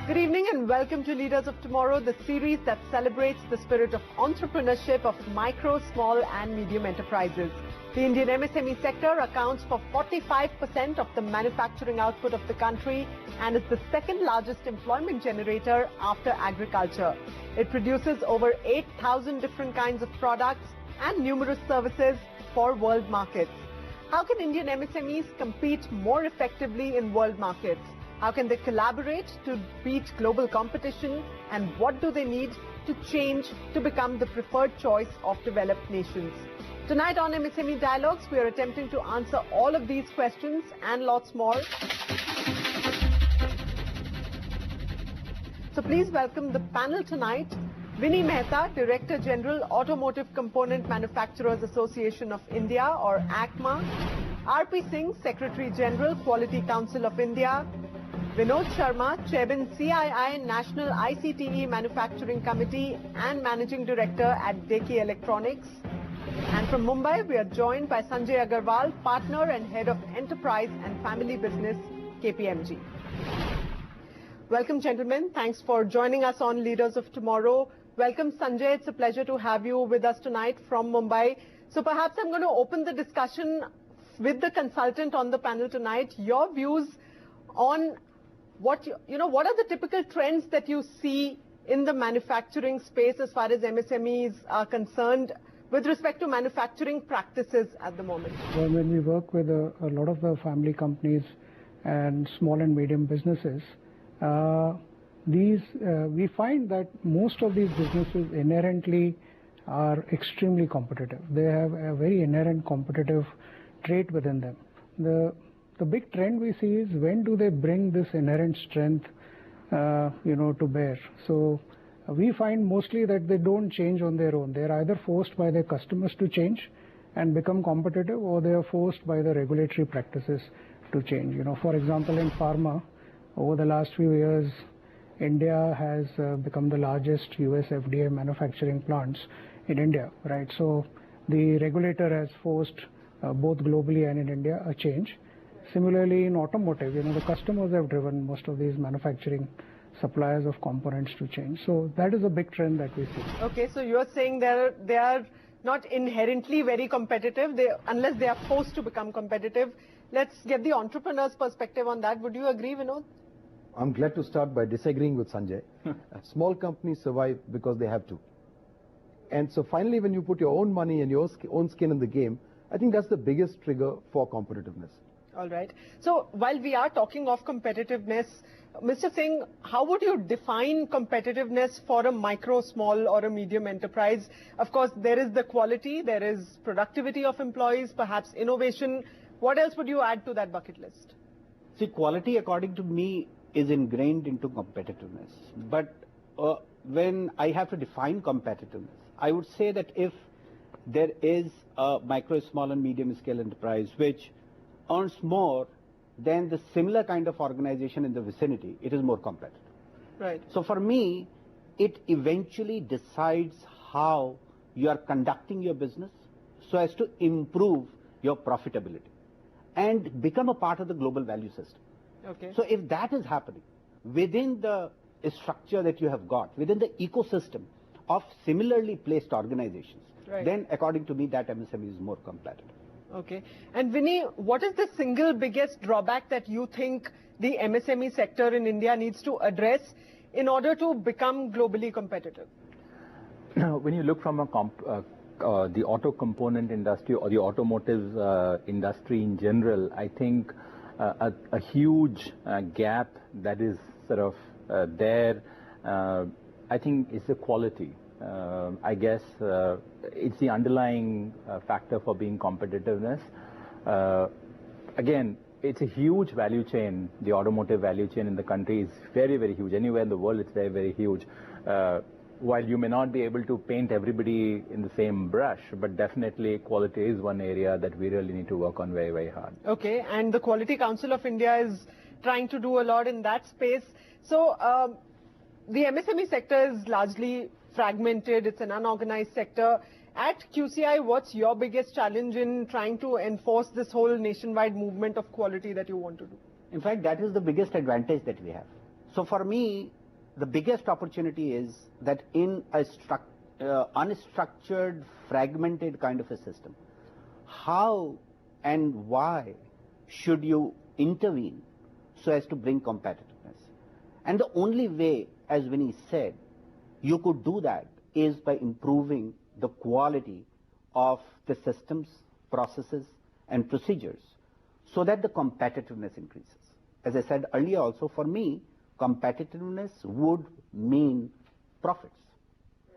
Good evening and welcome to Leaders of Tomorrow, the series that celebrates the spirit of entrepreneurship of micro, small and medium enterprises. The Indian MSME sector accounts for 45% of the manufacturing output of the country and is the second largest employment generator after agriculture. It produces over 8,000 different kinds of products and numerous services for world markets. How can Indian MSMEs compete more effectively in world markets? How can they collaborate to beat global competition? And what do they need to change to become the preferred choice of developed nations? Tonight on MSME Dialogues, we are attempting to answer all of these questions and lots more. So please welcome the panel tonight. Vinny Mehta, Director General, Automotive Component Manufacturers Association of India, or ACMA. R.P. Singh, Secretary General, Quality Council of India. Vinod Sharma, Chairman CII National ICTE Manufacturing Committee and Managing Director at Deki Electronics. And from Mumbai, we are joined by Sanjay Agarwal, Partner and Head of Enterprise and Family Business, KPMG. Welcome, gentlemen. Thanks for joining us on Leaders of Tomorrow. Welcome, Sanjay. It's a pleasure to have you with us tonight from Mumbai. So perhaps I'm going to open the discussion with the consultant on the panel tonight. Your views on what are the typical trends that you see in the manufacturing space as far as MSMEs are concerned with respect to manufacturing practices at the moment? Well, when we work with a lot of the family companies and small and medium businesses, we find that most of these businesses inherently are extremely competitive. They have a very inherent competitive trait within them. The big trend we see is when do they bring this inherent strength, to bear. So we find mostly that they don't change on their own. They're either forced by their customers to change and become competitive, or they are forced by the regulatory practices to change. For example, in pharma, over the last few years, India has become the largest US FDA manufacturing plants in India, right? So the regulator has forced both globally and in India a change. Similarly, in automotive, the customers have driven most of these manufacturing suppliers of components to change. So that is a big trend that we see. Okay, so you're saying they are not inherently very competitive, unless they are forced to become competitive. Let's get the entrepreneur's perspective on that. Would you agree, Vinod? I'm glad to start by disagreeing with Sanjay. Small companies survive because they have to. And so finally, when you put your own money and your own skin in the game, I think that's the biggest trigger for competitiveness. All right. So while we are talking of competitiveness, Mr. Singh, how would you define competitiveness for a micro, small or a medium enterprise? Of course, there is the quality, there is productivity of employees, perhaps innovation. What else would you add to that bucket list? See, quality, according to me, is ingrained into competitiveness. But when I have to define competitiveness, I would say that if there is a micro, small and medium scale enterprise which earns more than the similar kind of organization in the vicinity, it is more competitive. Right. So for me, it eventually decides how you are conducting your business so as to improve your profitability and become a part of the global value system. Okay. So if that is happening within the structure that you have got, within the ecosystem of similarly placed organizations, right, then according to me, that MSME is more competitive. Okay. And Vinny, what is the single biggest drawback that you think the MSME sector in India needs to address in order to become globally competitive? When you look from the auto component industry or the automotive industry in general, I think a huge gap that is sort of there, I think, is the quality. I guess it's the underlying factor for being competitiveness. Again, it's a huge value chain. The automotive value chain in the country is very, very huge. Anywhere in the world, it's very, very huge. While you may not be able to paint everybody in the same brush, but definitely quality is one area that we really need to work on very, very hard. Okay, and the Quality Council of India is trying to do a lot in that space. So the MSME sector is largely fragmented. It's an unorganized sector. At QCI, what's your biggest challenge in trying to enforce this whole nationwide movement of quality that you want to do? In fact, that is the biggest advantage that we have. So for me, the biggest opportunity is that in a unstructured, fragmented kind of a system, how and why should you intervene so as to bring competitiveness? And the only way, as Vinny said, you could do that is by improving the quality of the systems, processes, and procedures so that the competitiveness increases. As I said earlier also, for me, competitiveness would mean profits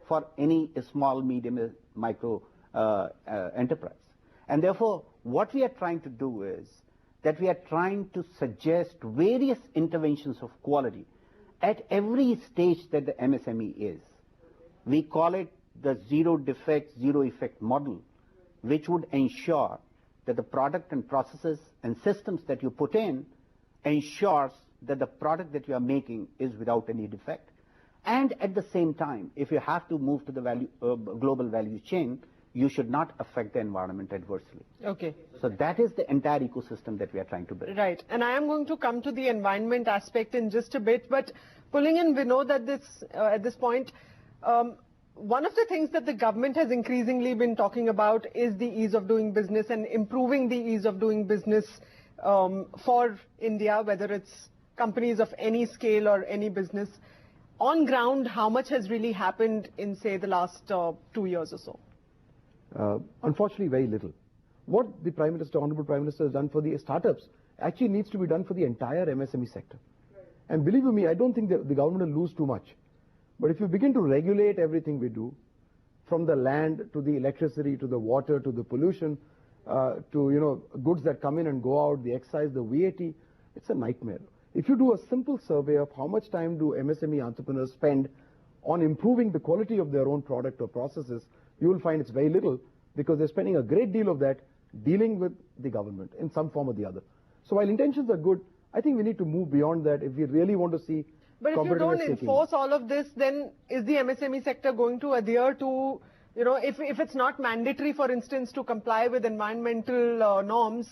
for any small, medium, micro enterprise. And therefore, what we are trying to do is that we are trying to suggest various interventions of quality at every stage that the MSME is. We call it the zero defect, zero effect model, which would ensure that the product and processes and systems that you put in ensures that the product that you are making is without any defect. And at the same time, if you have to move to the global value chain, you should not affect the environment adversely. Okay. So that is the entire ecosystem that we are trying to build. Right. And I am going to come to the environment aspect in just a bit, but pulling in Vinod at this point, one of the things that the government has increasingly been talking about is the ease of doing business and improving the ease of doing business for India, whether it's companies of any scale or any business. On ground, how much has really happened in, say, the last 2 years or so? Unfortunately, very little. What the Prime Minister, Honorable Prime Minister, has done for the startups actually needs to be done for the entire MSME sector. Right. And believe you me, I don't think that the government will lose too much. But if you begin to regulate everything we do, from the land to the electricity to the water to the pollution, to goods that come in and go out, the excise, the VAT, it's a nightmare. If you do a simple survey of how much time do MSME entrepreneurs spend on improving the quality of their own product or processes, you will find it's very little, because they're spending a great deal of that dealing with the government in some form or the other. So while intentions are good, I think we need to move beyond that if we really want to see. But if you don't enforce all of this, then is the MSME sector going to adhere to, if it's not mandatory, for instance, to comply with environmental norms,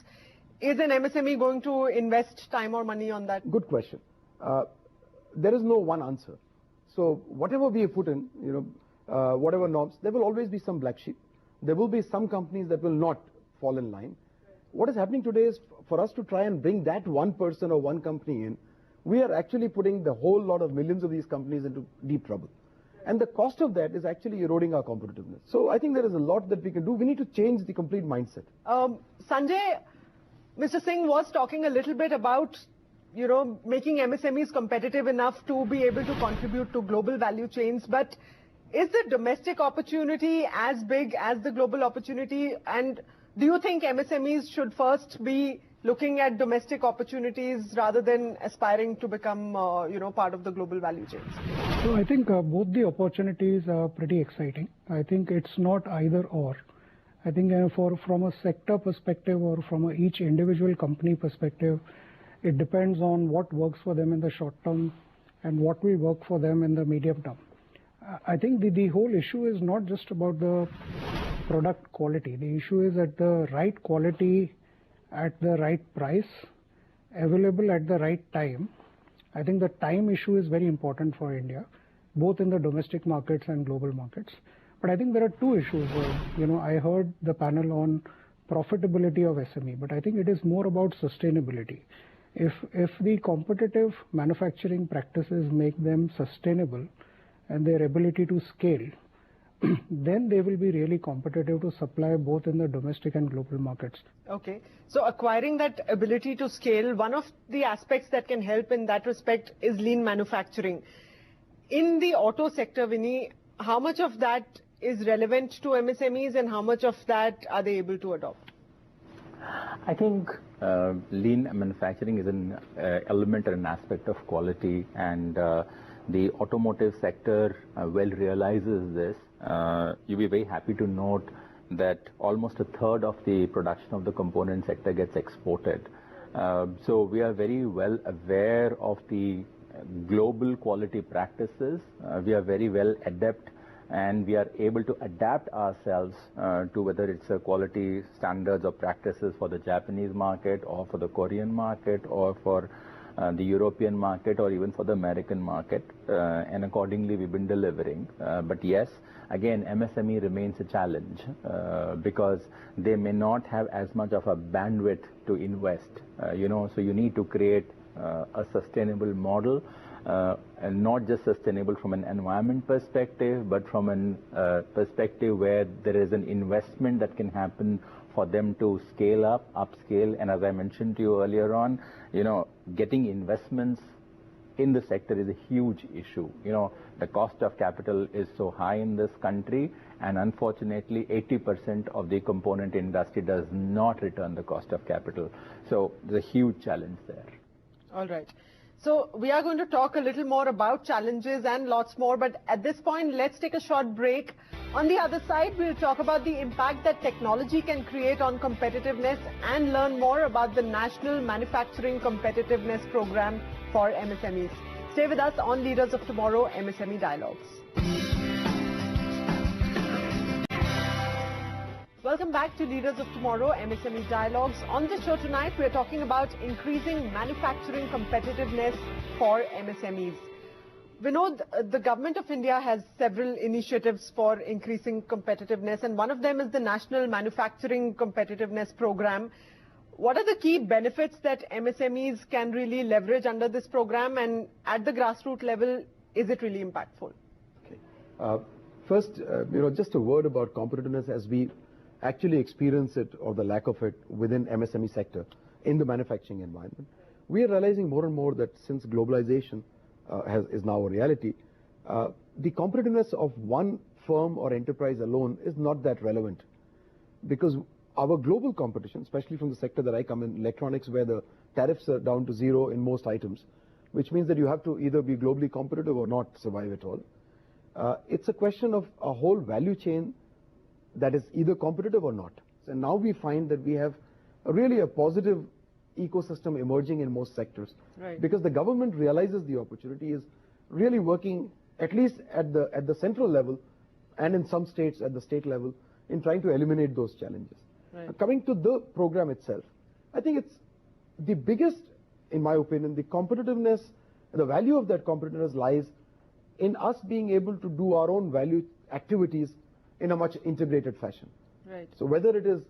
is an MSME going to invest time or money on that? Good question. There is no one answer. So whatever we have put in, whatever norms, there will always be some black sheep. There will be some companies that will not fall in line. What is happening today is for us to try and bring that one person or one company in, we are actually putting the whole lot of millions of these companies into deep trouble. And the cost of that is actually eroding our competitiveness. So I think there is a lot that we can do. We need to change the complete mindset. Sanjay, Mr. Singh was talking a little bit about, making MSMEs competitive enough to be able to contribute to global value chains. But is the domestic opportunity as big as the global opportunity? And do you think MSMEs should first be looking at domestic opportunities rather than aspiring to become, part of the global value chains? So I think both the opportunities are pretty exciting. I think it's not either or. I think from a sector perspective or from each individual company perspective, it depends on what works for them in the short term and what will work for them in the medium term. I think the whole issue is not just about the product quality. The issue is at the right quality, at the right price, available at the right time. I think the time issue is very important for India, both in the domestic markets and global markets. But I think there are two issues. I heard the panel on profitability of SME, but I think it is more about sustainability. If the competitive manufacturing practices make them sustainable and their ability to scale, then they will be really competitive to supply both in the domestic and global markets. Okay. So acquiring that ability to scale, one of the aspects that can help in that respect is lean manufacturing. In the auto sector, Vinny, how much of that is relevant to MSMEs and how much of that are they able to adopt? I think lean manufacturing is an element and an aspect of quality, and the automotive sector well realizes this. You'll be very happy to note that almost a third of the production of the component sector gets exported. So we are very well aware of the global quality practices. We are very well adept, and we are able to adapt ourselves to whether it's a quality standards or practices for the Japanese market or for the Korean market or for the European market or even for the American market, and accordingly we've been delivering. But yes, again, MSME remains a challenge because they may not have as much of a bandwidth to invest, so you need to create a sustainable model, and not just sustainable from an environment perspective, but from a perspective where there is an investment that can happen for them to scale up, upscale, and as I mentioned to you earlier on, getting investments in the sector is a huge issue. The cost of capital is so high in this country, and unfortunately 80% of the component industry does not return the cost of capital. So there's a huge challenge there. All right. So we are going to talk a little more about challenges and lots more, but at this point, let's take a short break. On the other side, we'll talk about the impact that technology can create on competitiveness and learn more about the National Manufacturing Competitiveness Program for MSMEs. Stay with us on Leaders of Tomorrow, MSME Dialogues. Welcome back to Leaders of Tomorrow, MSME Dialogues. On the show tonight, we're talking about increasing manufacturing competitiveness for MSMEs. Vinod, the Government of India has several initiatives for increasing competitiveness, and one of them is the National Manufacturing Competitiveness Program. What are the key benefits that MSMEs can really leverage under this program, and at the grassroots level, is it really impactful? Okay. First, just a word about competitiveness as we actually experience it, or the lack of it, within MSME sector in the manufacturing environment. We are realizing more and more that since globalization is now a reality, the competitiveness of one firm or enterprise alone is not that relevant, because our global competition, especially from the sector that I come in, electronics, where the tariffs are down to zero in most items, which means that you have to either be globally competitive or not survive at all. It's a question of a whole value chain that is either competitive or not. And now we find that we have really a positive ecosystem emerging in most sectors, right, because the government realizes the opportunity, is really working at least at the central level, and in some states at the state level, in trying to eliminate those challenges. Right. Coming to the program itself, I think it's the biggest, in my opinion, the competitiveness, the value of that competitiveness lies in us being able to do our own value activities in a much integrated fashion. Right. So whether it is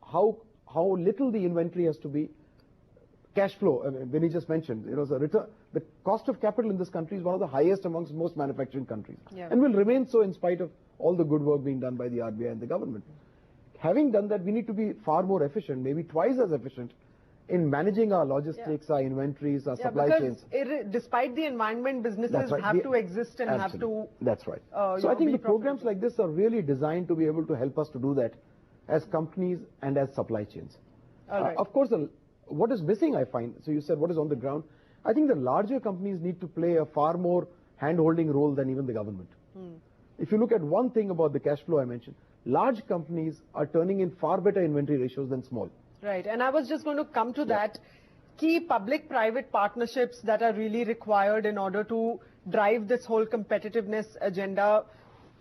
how little the inventory has to be, cash flow, Vinny just mentioned, the cost of capital in this country is one of the highest amongst most manufacturing countries, yeah, and will remain so in spite of all the good work being done by the RBI and the government. Having done that, we need to be far more efficient, maybe twice as efficient, in managing our logistics, our inventories, our supply chains. Despite the environment, businesses right, have to exist and absolutely have to... That's right. So I think the programs like this are really designed to be able to help us to do that as companies and as supply chains. Right. Of course, what is missing, I find, so you said what is on the ground, I think the larger companies need to play a far more hand-holding role than even the government. If you look at one thing about the cash flow I mentioned, large companies are turning in far better inventory ratios than small. Right, and I was just going to come to that. Key public-private partnerships that are really required in order to drive this whole competitiveness agenda.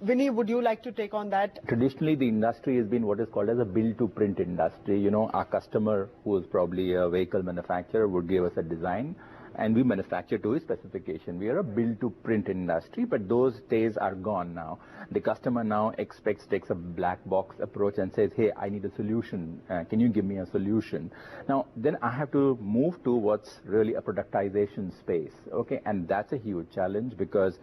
Vinny, would you like to take on that? Traditionally, the industry has been what is called as a build-to-print industry. Our customer, who is probably a vehicle manufacturer, would give us a design, and we manufacture to his specification. We are a build-to-print industry, but those days are gone now. The customer now takes a black box approach and says, hey, I need a solution. Can you give me a solution? Now, then I have to move to what's really a productization space, okay? And that's a huge challenge, because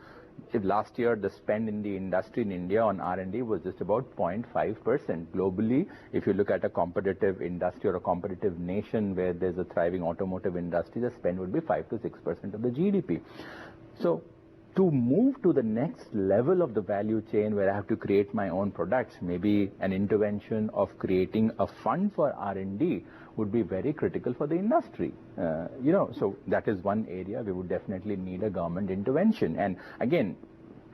if last year the spend in the industry in India on R&D was just about 0.5%. Globally, if you look at a competitive industry or a competitive nation where there's a thriving automotive industry, the spend would be 5 to 6% of the GDP. So to move to the next level of the value chain, where I have to create my own products, maybe an intervention of creating a fund for R&D would be very critical for the industry. So that is one area we would definitely need a government intervention. And again,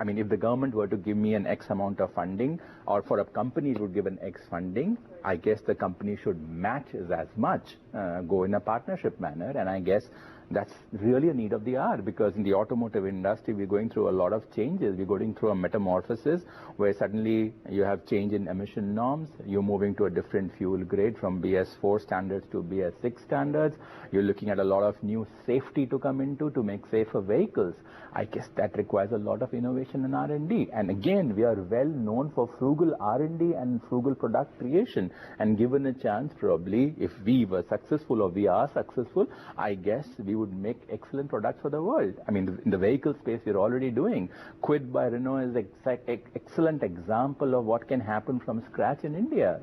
if the government were to give me an X amount of funding, or for a company it would give an X funding, I guess the company should match as much, go in a partnership manner, and I guess that's really a need of the hour, because in the automotive industry we're going through a lot of changes. We're going through a metamorphosis where suddenly you have change in emission norms, you're moving to a different fuel grade from BS4 standards to BS6 standards, you're looking at a lot of new safety to come into to make safer vehicles. I guess that requires a lot of innovation and R&D. And again, we are well known for frugal R&D and frugal product creation. And given a chance, probably, if we were successful or we are successful, I guess we would make excellent products for the world. I mean, in the vehicle space, we're already doing. Quid by Renault is an excellent example of what can happen from scratch in India,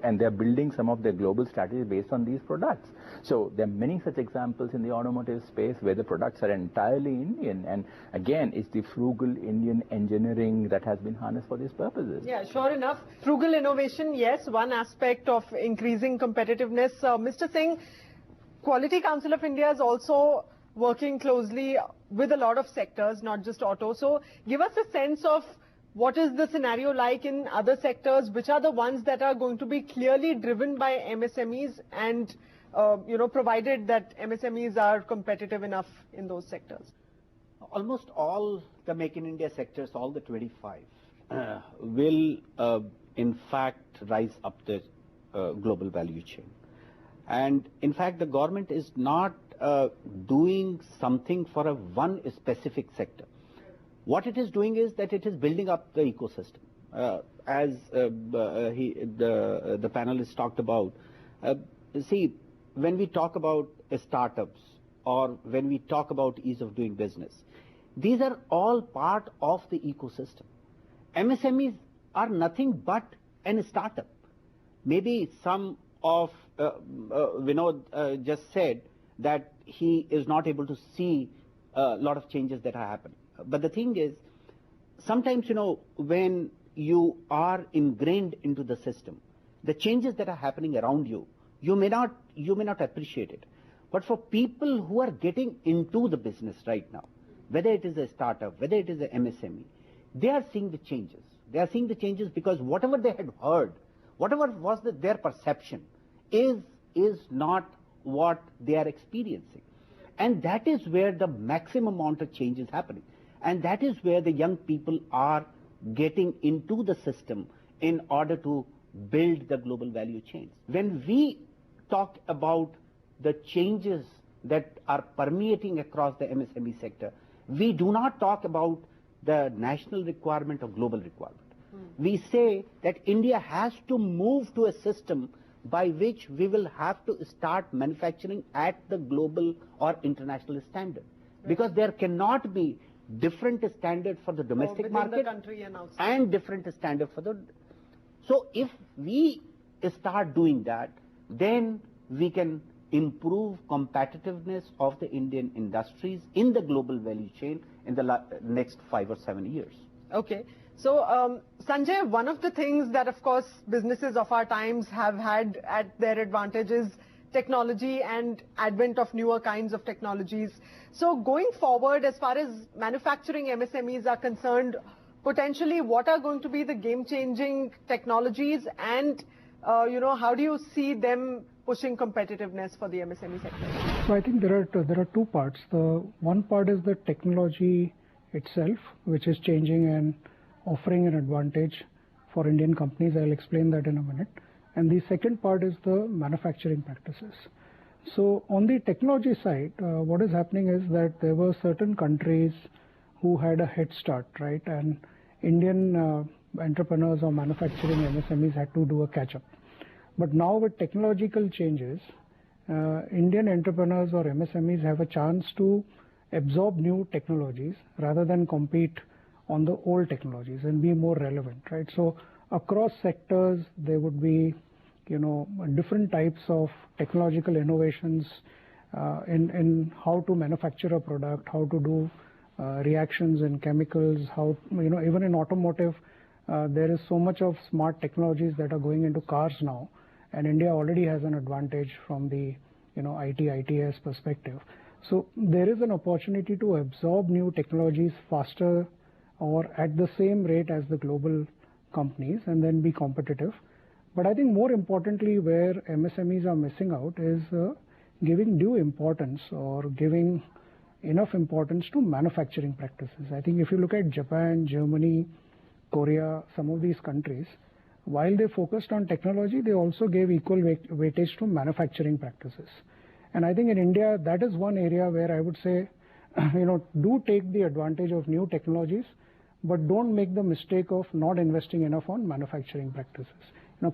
and they're building some of their global strategies based on these products. So there are many such examples in the automotive space where the products are entirely Indian. And again, it's the frugal Indian engineering that has been harnessed for these purposes. Yeah, sure enough. Frugal innovation, yes, one aspect of increasing competitiveness. Mr. Singh, Quality Council of India is also working closely with a lot of sectors, not just auto. So give us a sense of what is the scenario like in other sectors, which are the ones that are going to be clearly driven by MSMEs and, provided that MSMEs are competitive enough in those sectors. Almost all the Make in India sectors, all the 25, will in fact rise up the global value chain. And in fact, the government is not doing something for one specific sector. What it is doing is that it is building up the ecosystem. As the panelists talked about, see, when we talk about startups or when we talk about ease of doing business, these are all part of the ecosystem. MSMEs are nothing but a startup. Maybe some of Vinod just said that he is not able to see a lot of changes that are happening. But the thing is, sometimes, when you are ingrained into the system, the changes that are happening around you, you may not appreciate it. But for people who are getting into the business right now, whether it is a startup, whether it is an MSME, they are seeing the changes. They are seeing the changes because whatever they had heard, whatever was their perception, is not what they are experiencing. And that is where the maximum amount of change is happening. And that is where the young people are getting into the system in order to build the global value chains. When we talk about the changes that are permeating across the MSME sector, we do not talk about the national requirement or global requirement. We say that India has to move to a system by which we will have to start manufacturing at the global or international standard. Because there cannot be different standard for the domestic market the country and different standard for the... So if we start doing that, then we can improve competitiveness of the Indian industries in the global value chain in the next 5 or 7 years. Okay. So, Sanjay, one of the things that, of course, businesses of our times have had at their advantage is technology and advent of newer kinds of technologies. So, going forward, as far as manufacturing MSMEs are concerned, potentially what are going to be the game-changing technologies and, how do you see them pushing competitiveness for the MSME sector? So I think there are two parts. The one part is the technology itself, which is changing and offering an advantage for Indian companies. I'll explain that in a minute. And the second part is the manufacturing practices. So on the technology side, what is happening is that there were certain countries who had a head start, right? And Indian entrepreneurs or manufacturing MSMEs had to do a catch-up. But now with technological changes, Indian entrepreneurs or MSMEs have a chance to absorb new technologies rather than compete on the old technologies and be more relevant, right? So across sectors, there would be, different types of technological innovations in how to manufacture a product, how to do reactions in chemicals, how, even in automotive, there is so much of smart technologies that are going into cars now. And India already has an advantage from the, ITS perspective. So there is an opportunity to absorb new technologies faster or at the same rate as the global companies and then be competitive. But I think more importantly, where MSMEs are missing out is giving due importance or giving enough importance to manufacturing practices. I think if you look at Japan, Germany, Korea, some of these countries, while they focused on technology, they also gave equal weightage to manufacturing practices. And I think in India, that is one area where I would say, do take the advantage of new technologies, but don't make the mistake of not investing enough on manufacturing practices.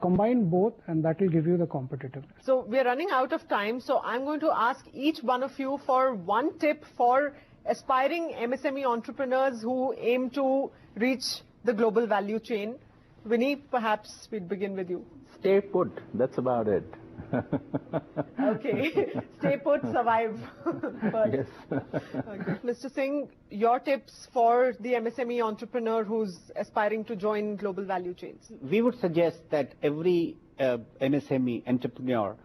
Combine both, and that will give you the competitiveness. So we're running out of time, so I'm going to ask each one of you for one tip for aspiring MSME entrepreneurs who aim to reach the global value chain. Vinny, perhaps we'd begin with you. Stay put. That's about it. Okay. Stay put, survive. Yes. Okay. Mr. Singh, your tips for the MSME entrepreneur who's aspiring to join global value chains? We would suggest that every MSME entrepreneur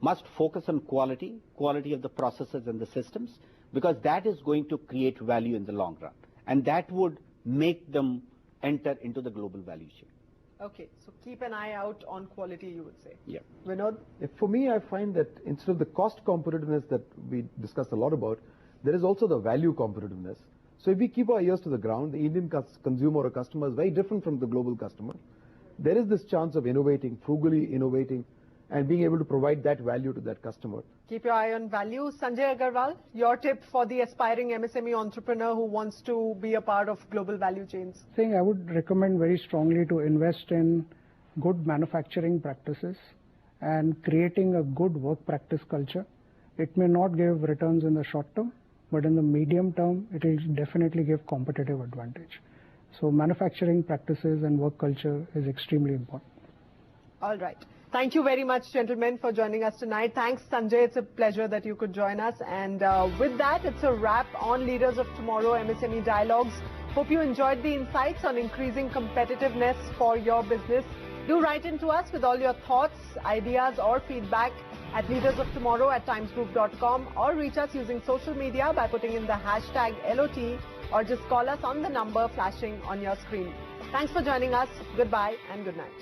must focus on quality of the processes and the systems, because that is going to create value in the long run. And that would make them enter into the global value chain. Okay, so keep an eye out on quality, you would say. Yeah. Vinod? For me, I find that instead of the cost competitiveness that we discussed a lot about, there is also the value competitiveness. So if we keep our ears to the ground, the Indian consumer or customer is very different from the global customer. There is this chance of innovating, frugally innovating, and being able to provide that value to that customer. Keep your eye on value. Sanjay Agarwal, your tip for the aspiring MSME entrepreneur who wants to be a part of global value chains? I would recommend very strongly to invest in good manufacturing practices and creating a good work practice culture. It may not give returns in the short term, but in the medium term, it will definitely give competitive advantage. So manufacturing practices and work culture is extremely important. All right. Thank you very much, gentlemen, for joining us tonight. Thanks, Sanjay. It's a pleasure that you could join us. And with that, it's a wrap on Leaders of Tomorrow MSME Dialogues. Hope you enjoyed the insights on increasing competitiveness for your business. Do write into us with all your thoughts, ideas, or feedback at leadersoftomorrow@timesgroup.com, or reach us using social media by putting in the hashtag LOT, or just call us on the number flashing on your screen. Thanks for joining us. Goodbye and good night.